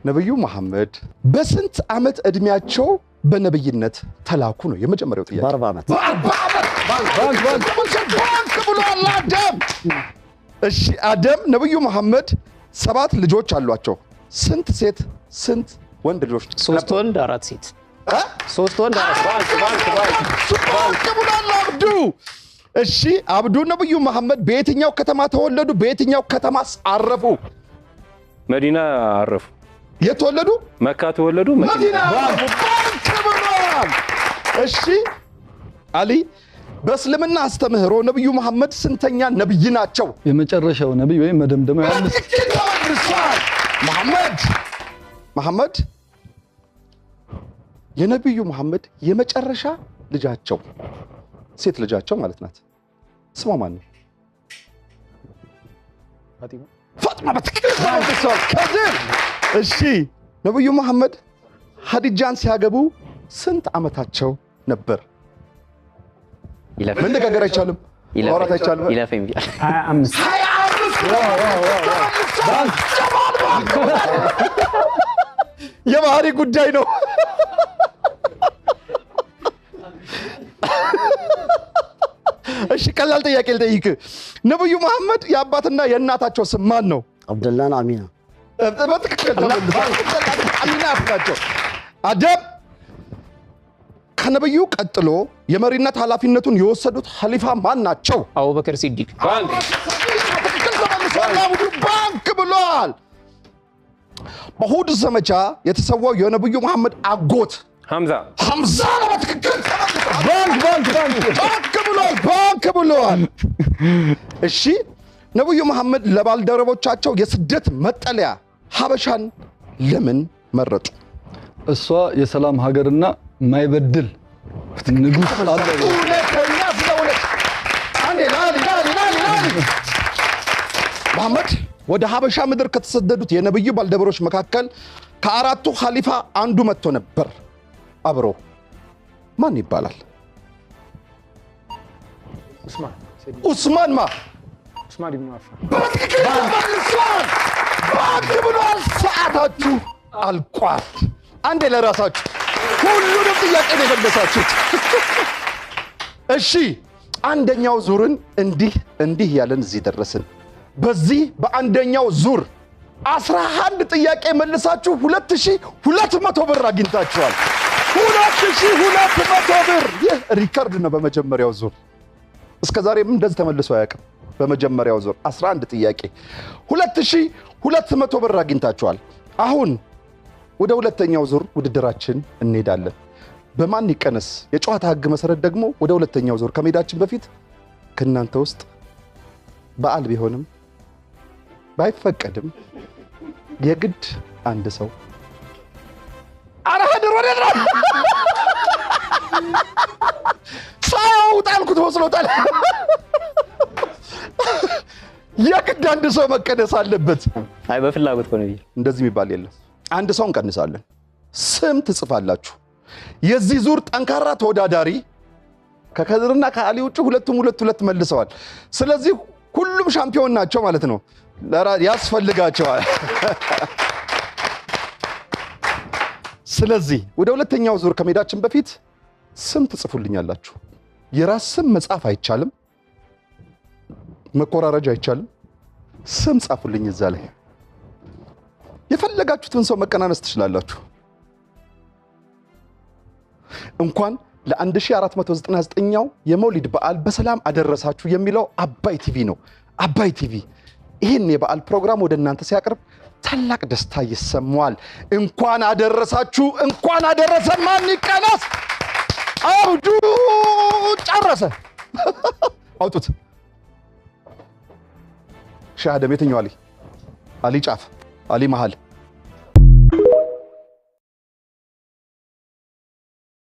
ነብዩ መሐመድ በስንት ዓመት እድሜያቸው በነብይነት ተላኩ ነው የመጀመሪያው ጥያቄ። በ40 ዓመት ባንክ ብሏል አደም። እሺ አደም ነብዩ መሐመድ 7 ልጆች አሏቸው። ስንት ሴት ስንት ወንድ ልጆች? 3 ወንድ 4 ሴት 3 ወንድ 4 ባንክ ብሏል አብዱ። እሺ አብዱ ነብዩ መሐመድ በየትኛው ከተማ ተወለዱ? በየትኛው ከተማስ አረፉ? መዲና አረፉ። የተወለዱ መካ ተወለዱ። መዲና ባንክ ብሏል። እሺ አሊ በእስልምና አስተምህሮ ነብዩ መሐመድ ስንተኛ ነብይ ናቸው? የመጨረሻው ነብይ ወይ መደምደሚያ መሐመድ የነብዩ መሐመድ የመጨረሻ ልጃቸው ሴት ልጃቸው ማለት ናት። ስሟ ማን ነው? ፋጢማ በትክክል ተመልሷል። ከድር እሺ ነብዩ መሐመድ ሀዲጃን ሲያገቡ ስንት ዓመታቸው ነበር? መነጋገር አይቻልም፣ ማውራት አይቻልም። 25 የባህሪ ጉዳይ ነው። እሺ ቀላል ጥያቄ ልጠይቅ። ነብዩ መሐመድ የአባትና የእናታቸው ስም ማን ነው? አብደላና አሚና። በትክክል አሚና ናቸው። አደም ከነብዩ ቀጥሎ የመሪነት ኃላፊነቱን የወሰዱት ኸሊፋ ማን ናቸው? አቡበከር ሲዲቅ። በትክክል ተመልሷል። አብዱ ባንክ ብሏል። በሁድ ዘመቻ የተሰዋው የነብዩ መሐመድ አጎት ሐምዛ ነው። በትክክል ባንክ ብሏል። እሺ ነብዩ መሐመድ ለባልደረቦቻቸው የስደት መጠለያ ሀበሻን ለምን መረጡ? እሷ የሰላም ሀገርና ማይበድል ንጉስ አለ። መሐመድ ወደ ሀበሻ ምድር ከተሰደዱት የነብዩ ባልደረቦች መካከል ከአራቱ ኸሊፋ አንዱ መጥቶ ነበር አብሮ። ማን ይባላል? ዑስማን ኢብኑ አፋን። ባንክ ብሏል። ሰዓታችሁ አልቋል። አንዴ ለራሳችሁ ሁሉንም ጥያቄ ነው የመለሳችሁት። እሺ አንደኛው ዙርን እንዲህ ያለን እዚህ ደረስን። በዚህ በአንደኛው ዙር 11 ጥያቄ መልሳችሁ 2200 ብር አግኝታችኋል። 2200 ብር ይህ ሪከርድ ነው። በመጀመሪያው ዙር እስከዛሬም እንደዚህ ተመልሶ አያውቅም። በመጀመሪያው ዙር 11 ጥያቄ 2200 ብር አግኝታችኋል። አሁን ወደ ሁለተኛው ዙር ውድድራችን እንሄዳለን። በማን ይቀነስ የጨዋታ ህግ መሰረት ደግሞ ወደ ሁለተኛው ዙር ከመሄዳችን በፊት ከናንተ ውስጥ በዓል ቢሆንም ባይፈቀድም የግድ አንድ ሰው አራድሮ ወደራ ሳው ጣልኩት ወስሎታል። የግድ አንድ ሰው መቀነስ አለበት። አይ በፍላጎት ነው። እንደዚህ የሚባል የለም። አንድ ሰው እንቀንሳለን። ስም ትጽፋላችሁ። የዚህ ዙር ጠንካራ ተወዳዳሪ ከከድርና ከአሊ ውጭ ሁለቱም ሁለት መልሰዋል። ስለዚህ ሁሉም ሻምፒዮን ናቸው ማለት ነው። ያስፈልጋቸዋል። ስለዚህ ወደ ሁለተኛው ዙር ከመሄዳችን በፊት ስም ትጽፉልኛላችሁ። የራስ ስም መጻፍ አይቻልም፣ መቆራረጅ አይቻልም። ስም ጻፉልኝ እዛ ላይ። የፈለጋችሁትን ሰው መቀናነስ ትችላላችሁ። እንኳን ለ1499ኛው የመውሊድ በዓል በሰላም አደረሳችሁ የሚለው አባይ ቲቪ ነው። አባይ ቲቪ ይህን የበዓል ፕሮግራም ወደ እናንተ ሲያቀርብ ታላቅ ደስታ ይሰማዋል። እንኳን አደረሳችሁ፣ እንኳን አደረሰን። ማን ይቀነስ? አብዱ ጨረሰ። አውጡት። ሻሃደም የትኛው አሊ? አሊ ጫፍ፣ አሊ መሃል